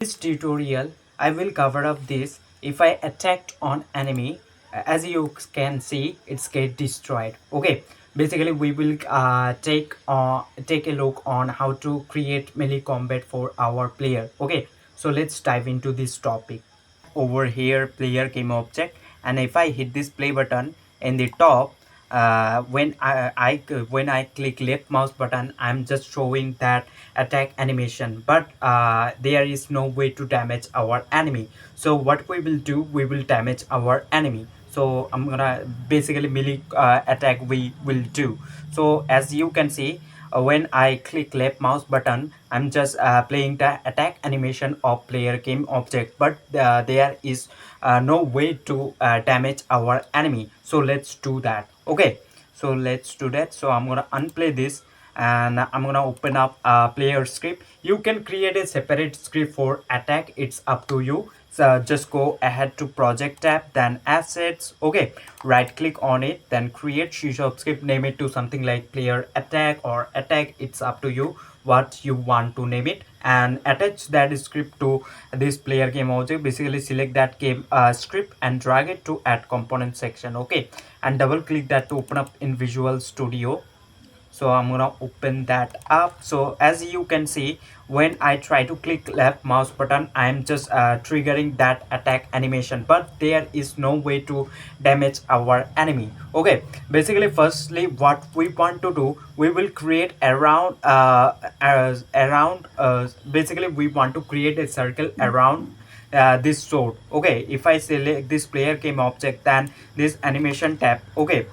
This tutorial I will cover up this. If I attacked on enemy, as you can see, it's get destroyed. Okay, basically we will take a look on how to create melee combat for our player. Okay, so let's dive into this topic. Over here player game object, and if I hit this play button in the top, when I click left mouse button, I'm just showing that attack animation, but there is no way to damage our enemy. So what we will do, we will damage our enemy. So I'm gonna basically melee attack we will do. So as you can see, when I click left mouse button, I'm just playing the attack animation of player game object, but there is no way to damage our enemy. So let's do that. Okay, so let's do that. So I'm gonna unplay this, and I'm gonna open up a player script. You can create a separate script for attack, it's up to you. So just go ahead to project tab, then assets. Okay, right click on it, then create C# script, name it to something like player attack or attack, it's up to you what you want to name it, and attach that script to this player game object. Basically select that game script and drag it to add component section. Okay, and double click that to open up in Visual Studio. So I'm gonna open that up. So as you can see, when I try to click left mouse button, I'm just triggering that attack animation, but there is no way to damage our enemy. Okay, basically firstly what we want to do, we will create basically we want to create a circle around this sword. Okay, if I select this player game object, then this animation tab. Okay,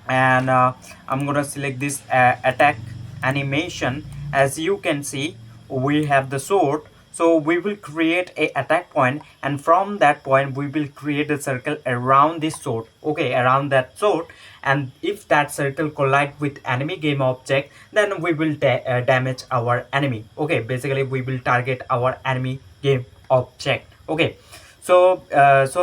and I'm gonna select this attack animation. As you can see, we have the sword, so we will create a attack point, and from that point we will create a circle around this sword. Okay, around that sword, and if that circle collide with enemy game object, then we will damage our enemy. Okay, basically we will target our enemy game object. Okay, so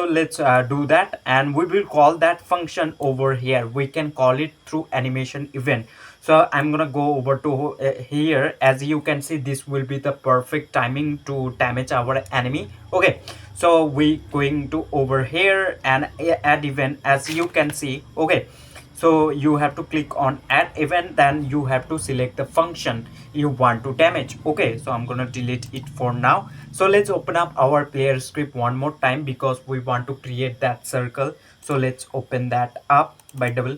let's do that, and we will call that function over here. We can call it through animation event. So I'm gonna go over to here. As you can see, this will be the perfect timing to damage our enemy. Okay, so we going to over here and add event. As you can see, okay, so you have to click on add event, then you have to select the function you want to damage. Okay, so I'm gonna delete it for now. So let's open up our player script one more time because we want to create that circle. So let's open that up by double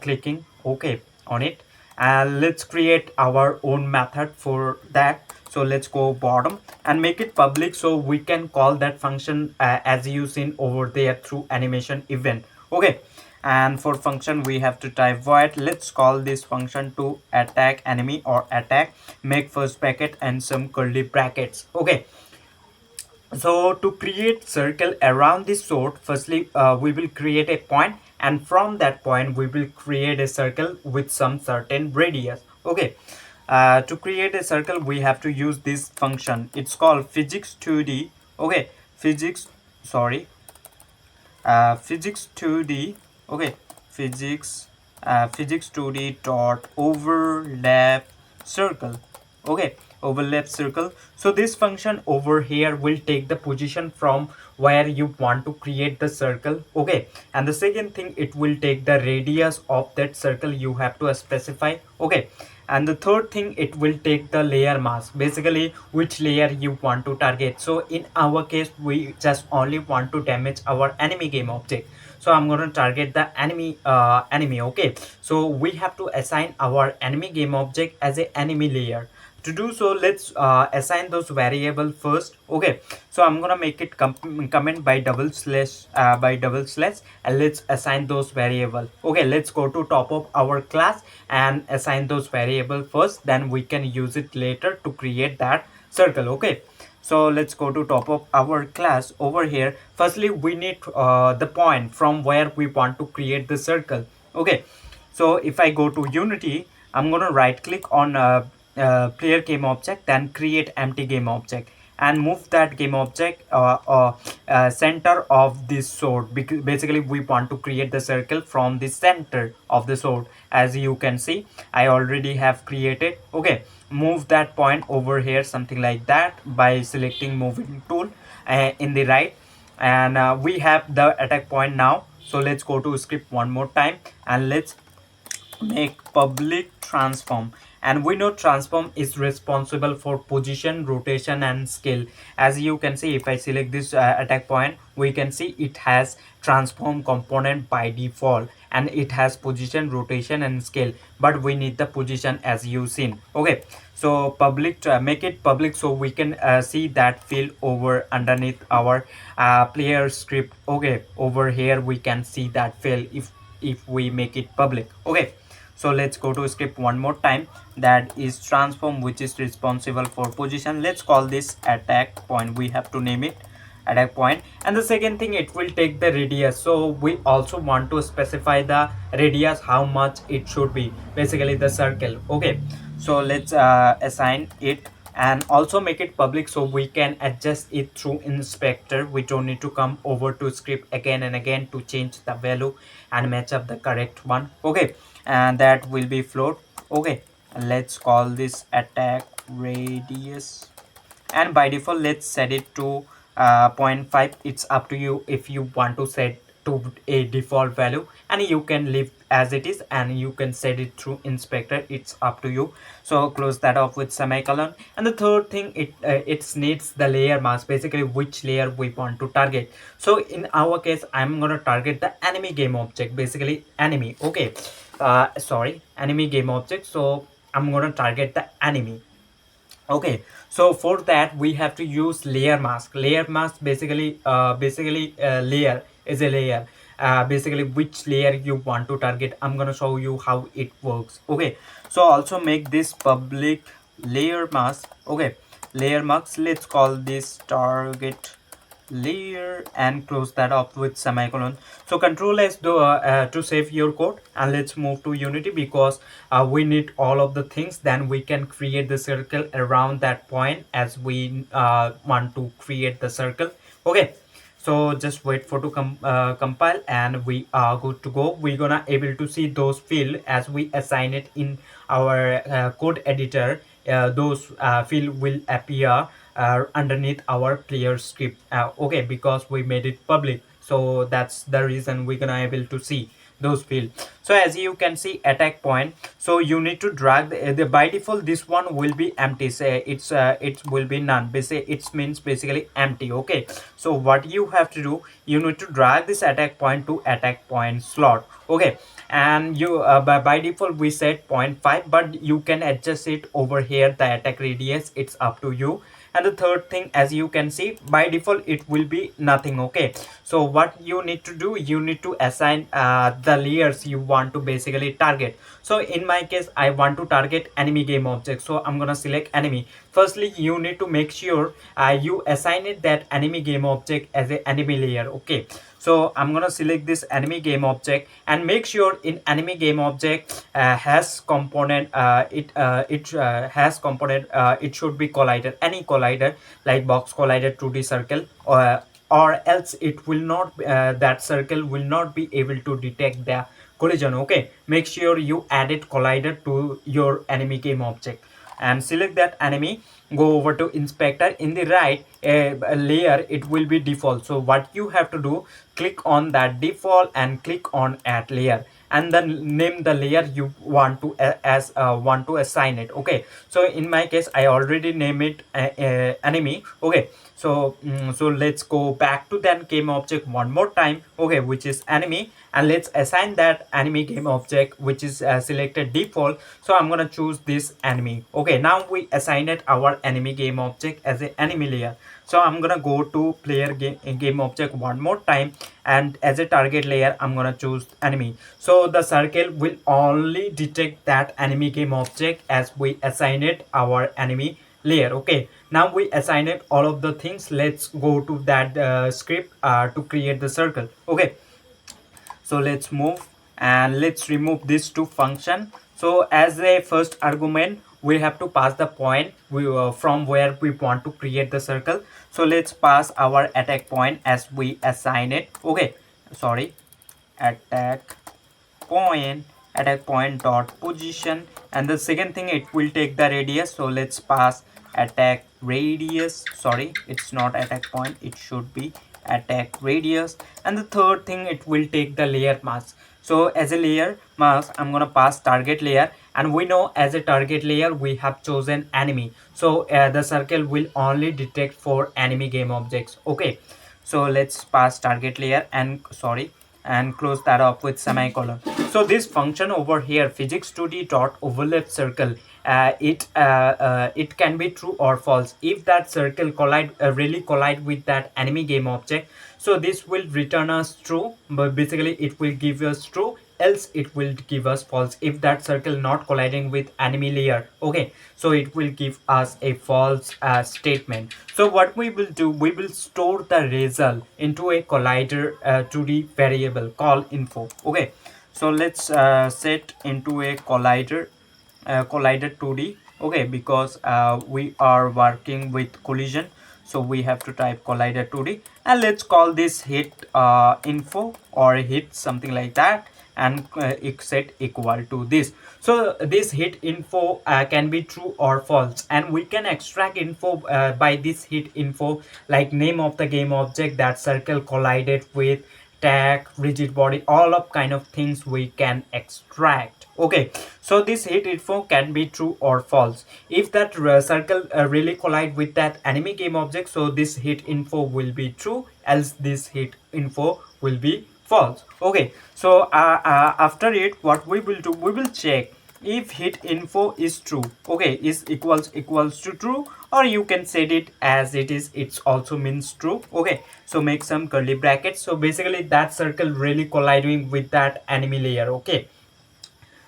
clicking okay on it, and let's create our own method for that. So let's go bottom and make it public, so we can call that function as you seen over there through animation event. Okay, and for function we have to type void. Let's call this function to attack enemy or attack, make first bracket and some curly brackets. Okay, so to create circle around this sword, firstly we will create a point, and from that point we will create a circle with some certain radius. Okay, to create a circle we have to use this function, it's called physics 2d. Okay, physics, sorry, physics 2d. Okay, physics 2d dot overlap circle. Okay, overlap circle. So this function over here will take the position from where you want to create the circle. Okay, and the second thing, it will take the radius of that circle you have to specify. Okay, and the third thing, it will take the layer mask, basically which layer you want to target. So in our case we just only want to damage our enemy game object, so I'm going to target the enemy. Okay, so we have to assign our enemy game object as a enemy layer. To do so, let's assign those variable first. Okay, so I'm gonna make it comment by double slash and let's assign those variable. Okay, let's go to top of our class and assign those variable first, then we can use it later to create that circle. Okay, so let's go to top of our class. Over here, firstly we need the point from where we want to create the circle. Okay, so if I go to Unity, I'm gonna right click on player game object, then create empty game object, and move that game object center of this sword, because basically we want to create the circle from the center of the sword. As you can see, I already have created. Okay, move that point over here, something like that, by selecting moving tool in the right. And we have the attack point now. So let's go to script one more time, and let's make public transform. And we know transform is responsible for position, rotation and scale. As you can see, if I select this attack point, we can see it has transform component by default, and it has position, rotation and scale, but we need the position as you seen. Okay, so public, make it public so we can see that field over underneath our player script. Okay, over here we can see that field if we make it public. Okay, so let's go to script one more time, that is transform, which is responsible for position. Let's call this attack point, we have to name it attack point. And the second thing, it will take the radius, so we also want to specify the radius, how much it should be, basically the circle. Okay, so let's assign it, and also make it public so we can adjust it through inspector. We don't need to come over to script again and again to change the value and match up the correct one. Okay, and that will be float. Okay, let's call this attack radius, and by default let's set it to zero point 0.5. It's up to you if you want to set to a default value, and you can leave as it is, and you can set it through inspector. It's up to you. So close that off with semicolon. And the third thing, it needs the layer mask, basically which layer we want to target. So in our case, I'm gonna target the enemy game object, basically enemy. Okay, sorry, enemy game object. So I'm gonna target the enemy. Okay, so for that we have to use layer mask. Layer mask basically layer is a layer, basically which layer you want to target. I'm gonna show you how it works. Okay, so also make this public layer mask. Okay, layer mask, let's call this target layer, and close that off with semicolon. So control S to save your code, and let's move to Unity, because we need all of the things. Then we can create the circle around that point as we want to create the circle. Okay, so just wait for to compile, and we are good to go. We're gonna able to see those field as we assign it in our code editor. Those field will appear underneath our player script. Okay, because we made it public, so that's the reason we're gonna able to see those fields. So as you can see, attack point, so you need to drag the by default this one will be empty. Say it will be none, basically it means basically empty. Okay, so what you have to do, you need to drag this attack point to attack point slot. Okay, and you by default we set 0.5, but you can adjust it over here, the attack radius, it's up to you. And the third thing, as you can see, by default it will be nothing. Okay, so what you need to do, you need to assign the layers you want to basically target. So in my case, I want to target enemy game object, so I'm gonna select enemy. Firstly, you need to make sure you assign it that enemy game object as a enemy layer. Okay, so I'm gonna select this enemy game object, and make sure in enemy game object has component, it has component, it should be collider, any collider like box collider, 2D circle, or else it will not that circle will not be able to detect the collision. Okay, make sure you added collider to your enemy game object, and select that enemy. Go over to inspector, in the right a layer, it will be default. So what you have to do, click on that default and click on add layer, and then name the layer you want to want to assign it. Okay, so in my case, I already name it enemy. Okay, so so let's go back to that game object one more time. Okay, which is enemy, and let's assign that enemy game object, which is selected default. So I'm gonna choose this enemy. Okay, now we assigned it our enemy game object as an enemy layer. So I'm gonna go to player game object one more time, and as a target layer, I'm gonna choose enemy. So the circle will only detect that enemy game object as we assign it our enemy layer. Okay, now we assign it all of the things. Let's go to that script to create the circle. Okay, so let's move, and let's remove this to function. So as a first argument, we have to pass the point from where we want to create the circle. So let's pass our attack point as we assign it. Okay, sorry, attack point, attack point dot position, and the second thing it will take the radius, so let's pass attack radius. Sorry, it's not attack point, it should be attack radius. And the third thing, it will take the layer mask. So as a layer mask, I'm gonna pass target layer, and we know as a target layer we have chosen enemy, so the circle will only detect for enemy game objects. Okay, so let's pass target layer, and sorry, and close that up with semicolon. So this function over here, physics 2d dot overlap circle, it can be true or false. If that circle really collide with that enemy game object, so this will return us true, but basically it will give us true, else it will give us false. If that circle not colliding with enemy layer, okay, so it will give us a false statement. So what we will do, we will store the result into a collider 2d variable called info. Okay, so let's set into a collider 2d. Okay, because we are working with collision, so we have to type collider 2d, and let's call this hit info or hit something like that, and set equal to this. So this hit info can be true or false, and we can extract info by this hit info, like name of the game object, that circle collided with, tag, rigid body, all of kind of things we can extract. Okay, so this hit info can be true or false. If that circle really collide with that enemy game object, so this hit info will be true, else this hit info will be false. Okay, so after it, what we will do, we will check if hit info is true. Okay, is equals to true, or you can set it as it is, it's also means true. Okay, so make some curly brackets. So basically that circle really colliding with that enemy layer. Okay,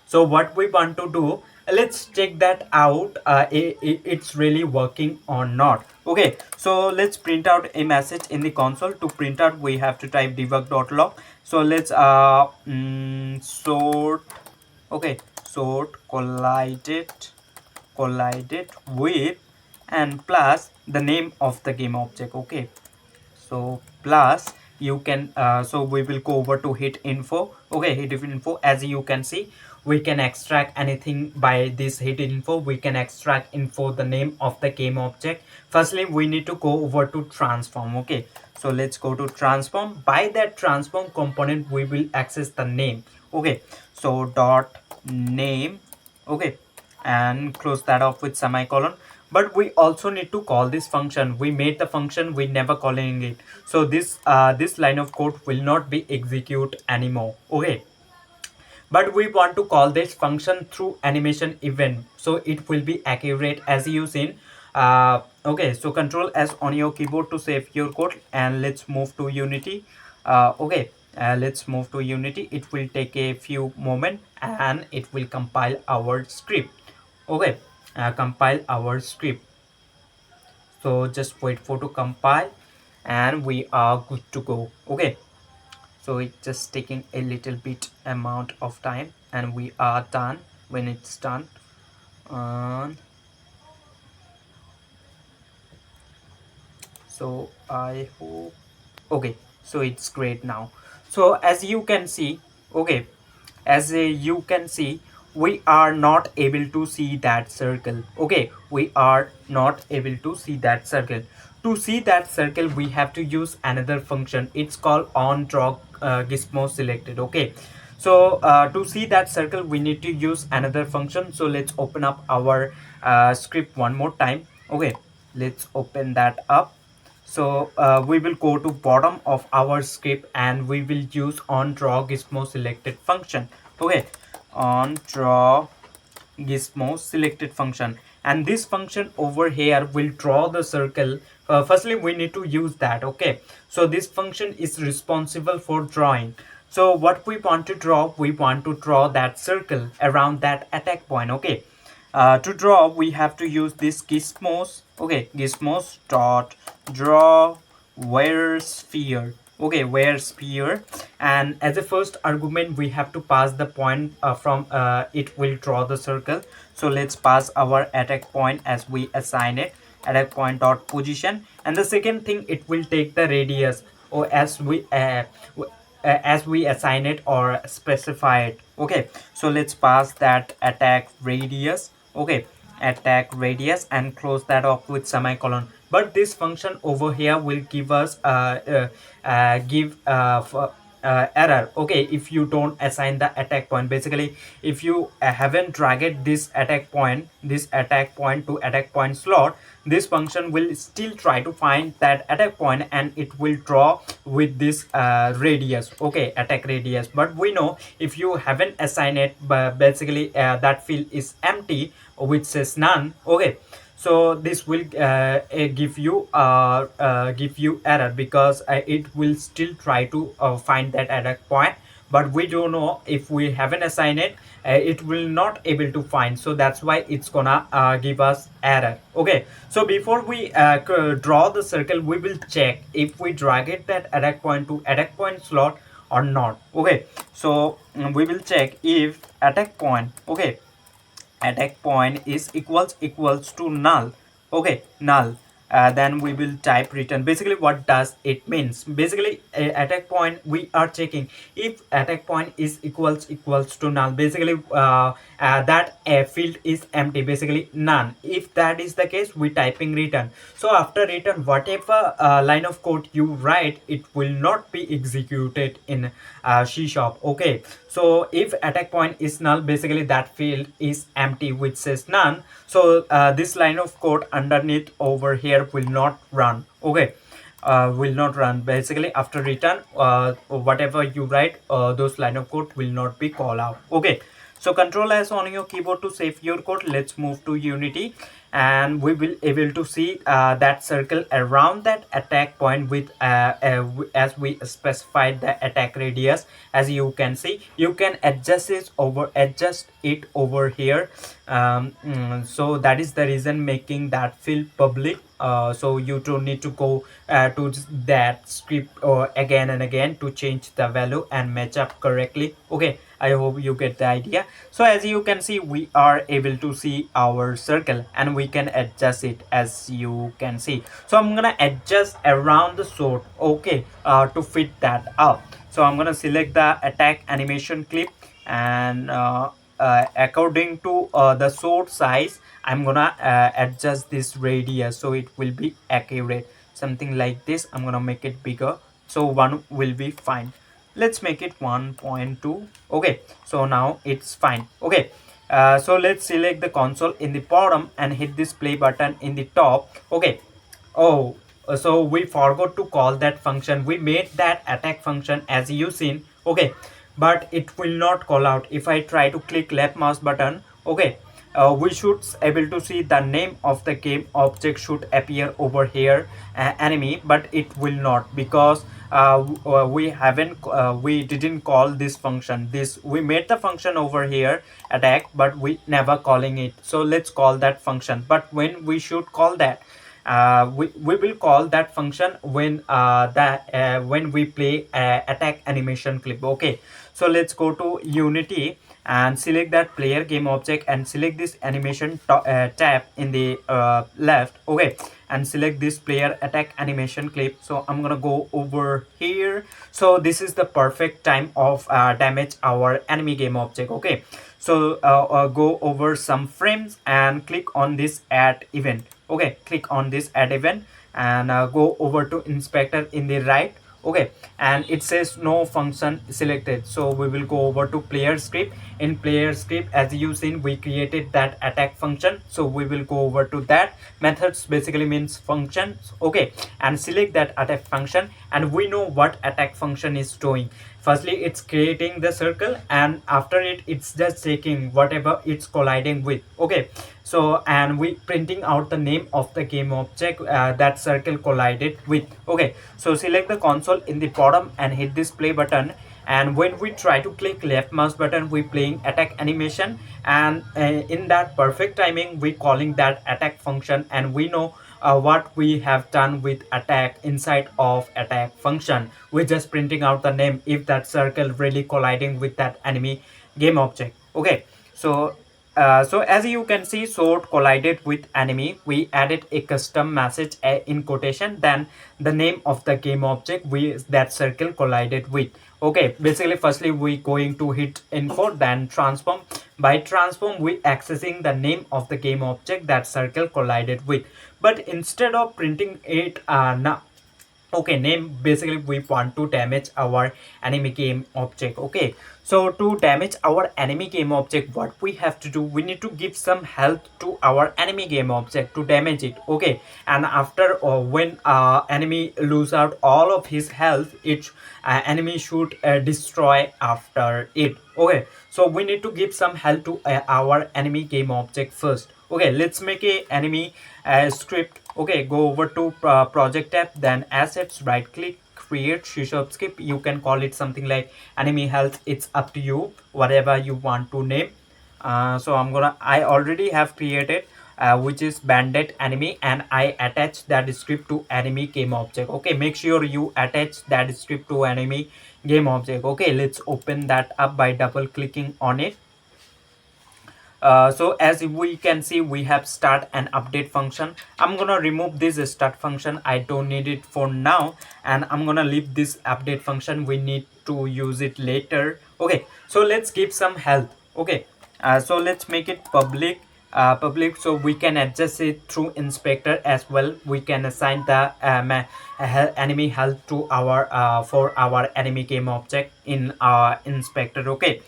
so what we want to do, let's check that out, it's really working or not. Okay, so let's print out a message in the console. To print out, we have to type debug.log. So let's sort, okay, sort collided with, and plus the name of the game object. Okay, so plus you can so we will go over to hit info. Okay, hit info, as you can see, we can extract anything by this hit info. We can extract info, the name of the game object. Firstly, we need to go over to transform. Okay, so let's go to transform. By that transform component, we will access the name. Okay, so dot name. Okay, and close that off with semicolon. But we also need to call this function. We made the function, we never calling it, so this line of code will not be execute anymore. Okay, but we want to call this function through animation event, so it will be accurate as you seen. Okay, so control S on your keyboard to save your code, and let's move to Unity. Okay, let's move to Unity. It will take a few moments, and it will compile our script. Okay, compile our script. So just wait for to compile, and we are good to go. Okay, so it's just taking a little bit amount of time, and we are done. When it's done, so I hope, okay, so it's great now. So as you can see, okay, as you can see, we are not able to see that circle. Okay, we are not able to see that circle. To see that circle, we have to use another function. It's called on draw gizmo selected. Okay, so to see that circle, we need to use another function. So let's open up our script one more time. Okay, let's open that up. So we will go to bottom of our script, and we will use on draw gizmo selected function. Okay, on draw gizmo selected function, and this function over here will draw the circle. Firstly, we need to use that. Okay, so this function is responsible for drawing. So what we want to draw, we want to draw that circle around that attack point. Okay, to draw, we have to use this gizmos. Okay, gizmos dot draw where sphere. Okay, where sphere, and as a first argument, we have to pass the point from it will draw the circle. So let's pass our attack point as we assign it, attack point dot position, and the second thing, it will take the radius, or as we as we assign it or specify it. Okay, so let's pass that attack radius. Okay, attack radius, and close that off with semicolon. But this function over here will give us give error. Okay, if you don't assign the attack point. Basically, if you haven't dragged this attack point to attack point slot, this function will still try to find that attack point, and it will draw with this radius. Okay, attack radius. But we know if you haven't assigned it, but basically that field is empty, which says none. Okay, so this will give you error, because it will still try to find that attack point, but we don't know. If we haven't assigned it, it will not able to find, so that's why it's gonna give us error. Okay, so before we draw the circle, we will check if we drag it that attack point to attack point slot or not. Okay, so we will check if attack point, okay, attack point is equals to null. Okay, null. Then we will type return. Basically, what does it means? Basically, attack point, we are checking if attack point is equals to null. Basically that field is empty, basically none. If that is the case, we typing return. So after return, whatever line of code you write, it will not be executed in C sharp. Okay, so if attack point is null, basically that field is empty, which says none. So this line of code underneath over here will not run. Okay, will not run. Basically after return, whatever you write, those line of code will not be called out. Okay, so control S on your keyboard to save your code. Let's move to Unity, and we will able to see that circle around that attack point with as we specified the attack radius. As you can see, you can adjust it over here. So that is the reason making that field public. So you don't need to go to that script again and again to change the value and match up correctly. Okay, I hope you get the idea. So as you can see, we are able to see our circle, and we can adjust it, as you can see. So I'm gonna adjust around the sword, okay, to fit that up. So I'm gonna select the attack animation clip, and according to the sword size, I'm gonna adjust this radius so it will be accurate. Something like this. I'm gonna make it bigger, so one will be fine. Let's make it 1.2. Okay, so now it's fine. Okay, so let's select the console in the bottom and hit this play button in the top. Okay, oh, so we forgot to call that function. We made that attack function as you seen. Okay, but it will not call out. If I try to click left mouse button, okay, we should able to see the name of the game object should appear over here, enemy, but it will not, because we didn't call this function. This we made the function over here attack, but we never calling it. So let's call that function. But when we should call that, we will call that function when we play attack animation clip. Okay, so let's go to Unity and select that player game object, and select this animation tab in the left. Okay, and select this player attack animation clip. So I'm gonna go over here. So this is the perfect time of damage our enemy game object. Okay, so go over some frames and click on this add event. Okay, click on this add event, and go over to inspector in the right. Okay, and it says no function selected, so we will go over to player script. In player script, as you seen, we created that attack function, so we will go over to that. Methods basically means functions. Okay, and select that attack function, and we know what attack function is doing. Firstly, it's creating the circle, and after it, it's just taking whatever it's colliding with. Okay, so and we printing out the name of the game object that circle collided with. Okay, so select the console in the bottom and hit this play button, and when we try to click left mouse button, we playing attack animation, and in that perfect timing we calling that attack function, and we know what we have done with attack inside of attack function. We're just printing out the name if that circle really colliding with that enemy game object. Okay, so so as you can see, sword collided with enemy. We added a custom message in quotation, then the name of the game object that circle collided with. Okay, basically firstly we going to hit info, then transform. By transform we accessing the name of the game object that circle collided with, but instead of printing it now, okay, name, basically we want to damage our enemy game object. Okay, so to damage our enemy game object, what we have to do, we need to give some health to our enemy game object to damage it. Okay, and after when enemy lose out all of his health, it enemy should destroy after it. Okay, so we need to give some health to our enemy game object first. Okay, let's make a enemy script. Okay, go over to project tab, then assets, right click, create shop script. You can call it something like enemy health, it's up to you, whatever you want to name. So I already have created which is bandit enemy, and I attach that script to enemy game object. Okay, make sure you attach that script to enemy game object. Okay, let's open that up by double clicking on it. So as we can see, we have start and update function. I'm gonna remove this start function, I don't need it for now, and I'm gonna leave this update function, we need to use it later. Okay, so let's give some health. Okay, so let's make it public. So we can adjust it through inspector as well. We can assign the enemy health to our for our enemy game object in inspector. Okay,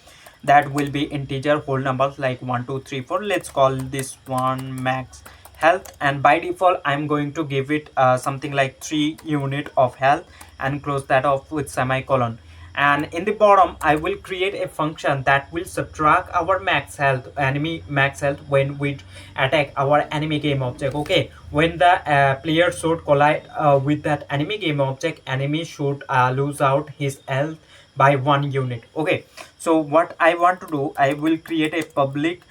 that will be integer whole numbers like 1 2 3 4. Let's call this one max health, and by default I'm going to give it something like 3 unit of health, and close that off with semicolon. And in the bottom I will create a function that will subtract our max health, enemy max health, when we attack our enemy game object. Okay, when the player should collide with that enemy game object, enemy should lose out his health by 1 unit. Okay, so what I want to do, I will create a public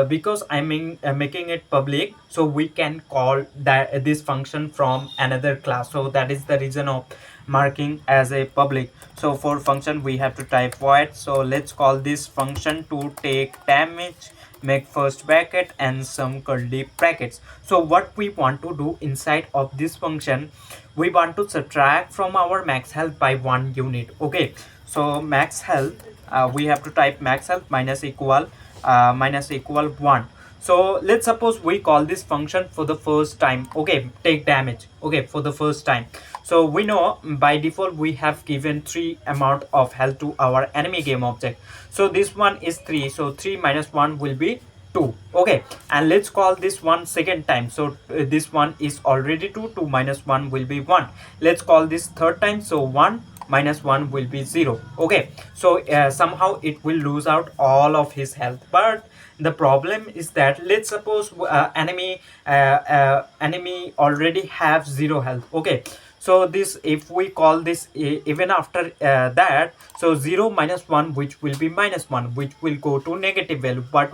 because making it public, so we can call that this function from another class. So that is the reason of marking as a public. So for function we have to type void. So let's call this function to take damage, make first bracket and some curly brackets. So what we want to do inside of this function, we want to subtract from our max health by 1 unit. Okay, so max health, we have to type max health minus equal 1. So let's suppose we call this function for the first time. Okay, take damage. Okay, for the first time. So we know by default we have given 3 amount of health to our enemy game object. So this one is 3, so 3 minus 1 will be 2. Okay, and let's call this one second time. So this one is already 2, 2 minus 1 will be 1. Let's call this third time. So 1 minus 1 will be 0. Okay, so somehow it will lose out all of his health. But the problem is that, let's suppose enemy already have 0 health. Okay, so this, if we call this even after that, so 0 minus 1, which will be minus 1, which will go to negative value, but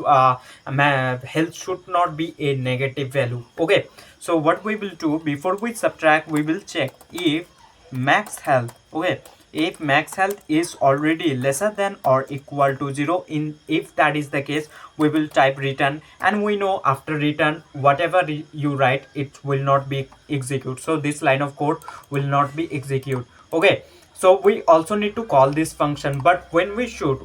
health should not be a negative value. Okay, so what we will do, before we subtract, we will check if max health. Okay, if max health is already lesser than or equal to 0, in if that is the case, we will type return, and we know after return whatever you write, it will not be execute. So this line of code will not be execute. Okay, so we also need to call this function, but when we should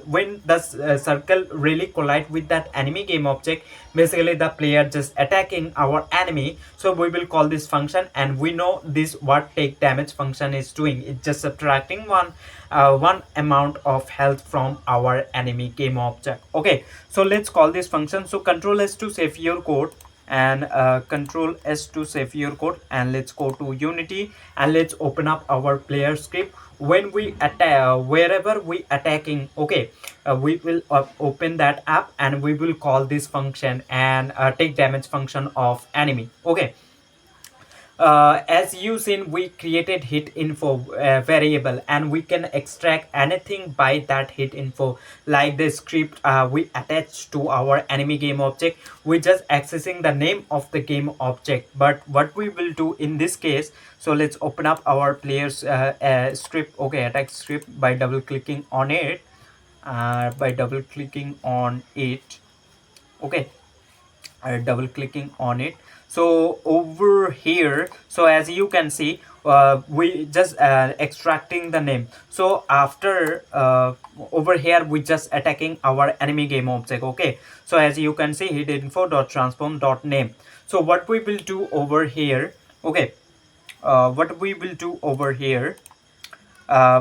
when the circle really collide with that enemy game object, basically the player just attacking our enemy, so we will call this function, and we know this what take damage function is doing, it's just subtracting one amount of health from our enemy game object. Okay, so let's call this function. So control S to save your code, and control S to save your code, and let's go to Unity, and let's open up our player script. When we attack, wherever we attacking, okay, we will open that app, and we will call this function, and take damage function of enemy. Okay, as you seen, we created hit info variable, and we can extract anything by that hit info, like the script we attach to our enemy game object. We just accessing the name of the game object. But what we will do in this case, so let's open up our players script. Okay, attack script, by double clicking on it, okay, double clicking on it. So over here, so as you can see, we just extracting the name. So after over here we just attacking our enemy game object. Okay, so as you can see, hit info dot transform dot name. So what we will do over here, okay, what we will do over here,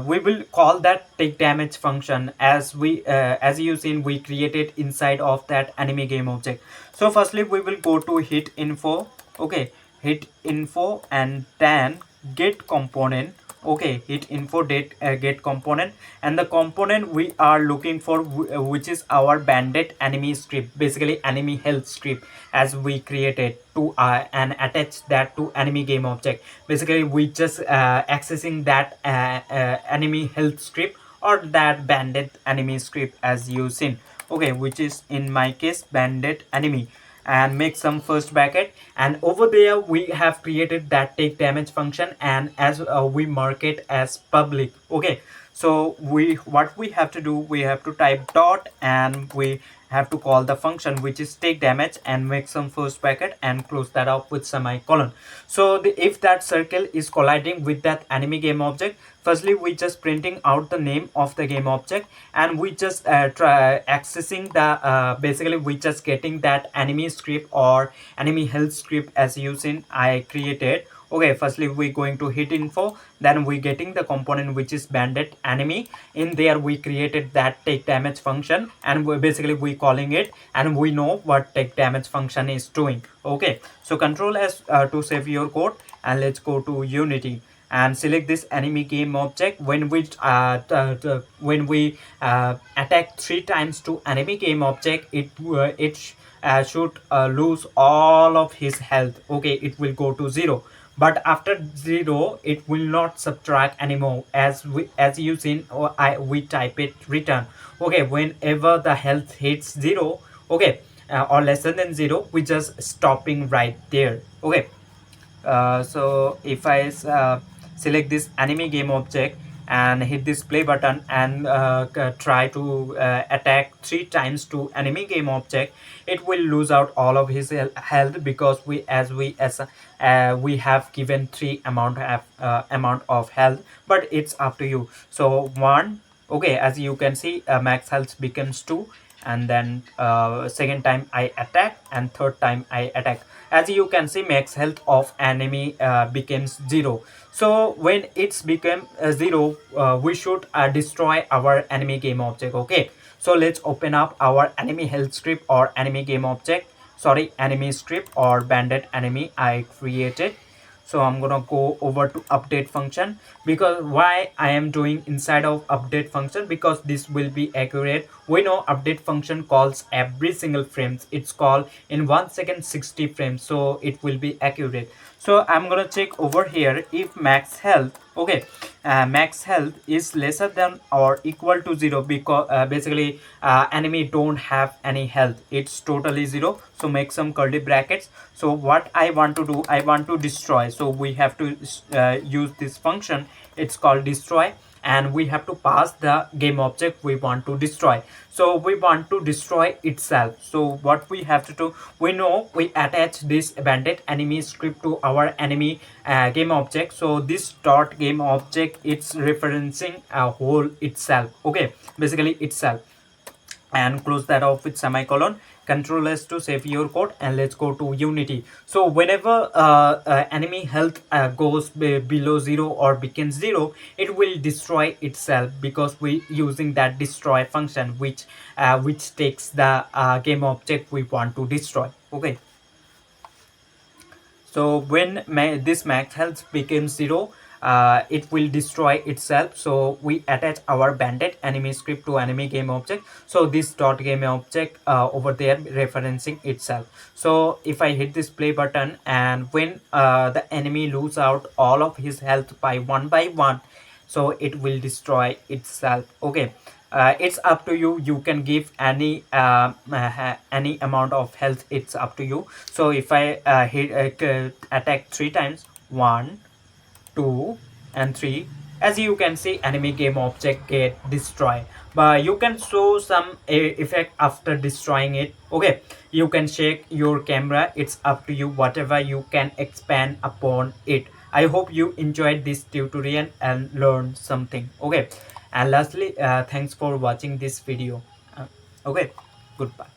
we will call that take damage function, as we as you seen we created inside of that enemy game object. So firstly we will go to hit info. Okay, hit info and then get component. Okay, hit info get component, and the component we are looking for, which is our bandit enemy script, basically enemy health script, as we created to and attach that to enemy game object. Basically we just accessing that enemy health script or that bandit enemy script as you seen. Okay, which is in my case bandit enemy, and make some first bracket, and over there we have created that take damage function, and as we mark it as public. Okay, so we what we have to do, we have to type dot, and we have to call the function which is take damage, and make some first bracket and close that up with semicolon. So if that circle is colliding with that enemy game object, firstly we just printing out the name of the game object, and we just try accessing the basically we just getting that enemy script or enemy health script as you seen I created. Okay, firstly we going to hit info, then we getting the component which is bandit enemy. In there we created that take damage function, and basically we calling it, and we know what take damage function is doing. Okay, so control s to save your code, and let's go to Unity and select this enemy game object. When we attack 3 times to enemy game object, it should lose all of his health. Okay, it will go to 0, but after 0 it will not subtract anymore, as you seen, or we type it return. Okay, whenever the health hits 0, okay, or lesser than 0, we just stopping right there. Okay, so if I select this enemy game object and hit this play button, and try to attack 3 times to enemy game object, it will lose out all of his health, because we have given 3 amount of health. But it's up to you. So 1, okay, as you can see, max health becomes 2, and then second time I attack, and third time I attack. As you can see, max health of enemy becomes 0. So when it's become 0, we should destroy our enemy game object. Okay, so let's open up our enemy health script or enemy game object, sorry, enemy script or bandit enemy I created. So I'm gonna go over to update function, because why I am doing inside of update function, because this will be accurate. We know update function calls every single frames, it's called in 1 second 60 frames, so it will be accurate. So I'm gonna check over here if max health, okay, max health is lesser than or equal to 0, because basically enemy don't have any health, it's totally 0. So make some curly brackets. So what I want to do, I want to destroy, so we have to use this function, it's called destroy, and we have to pass the game object we want to destroy. So we want to destroy itself. So what we have to do, we know we attach this bandit enemy script to our enemy game object. So this dot game object, it's referencing a whole itself. Okay, basically itself, and close that off with semicolon. Control S to save your code, and let's go to Unity. So whenever enemy health goes below 0 or becomes 0, it will destroy itself, because we using that destroy function, which takes the game object we want to destroy. Okay, so when this max health becomes 0, it will destroy itself. So we attach our bandit enemy script to enemy game object. So this dot game object over there referencing itself. So if I hit this play button, and when the enemy lose out all of his health by 1 by 1, so it will destroy itself. Okay, it's up to you, you can give any amount of health, it's up to you. So if I hit attack 3 times, 1, 2 and 3, as you can see enemy game object get destroyed. but you can show some effect after destroying it. Okay, you can shake your camera, it's up to you, whatever you can expand upon it. I hope you enjoyed this tutorial and learned something. Okay, and lastly, thanks for watching this video. Okay, goodbye.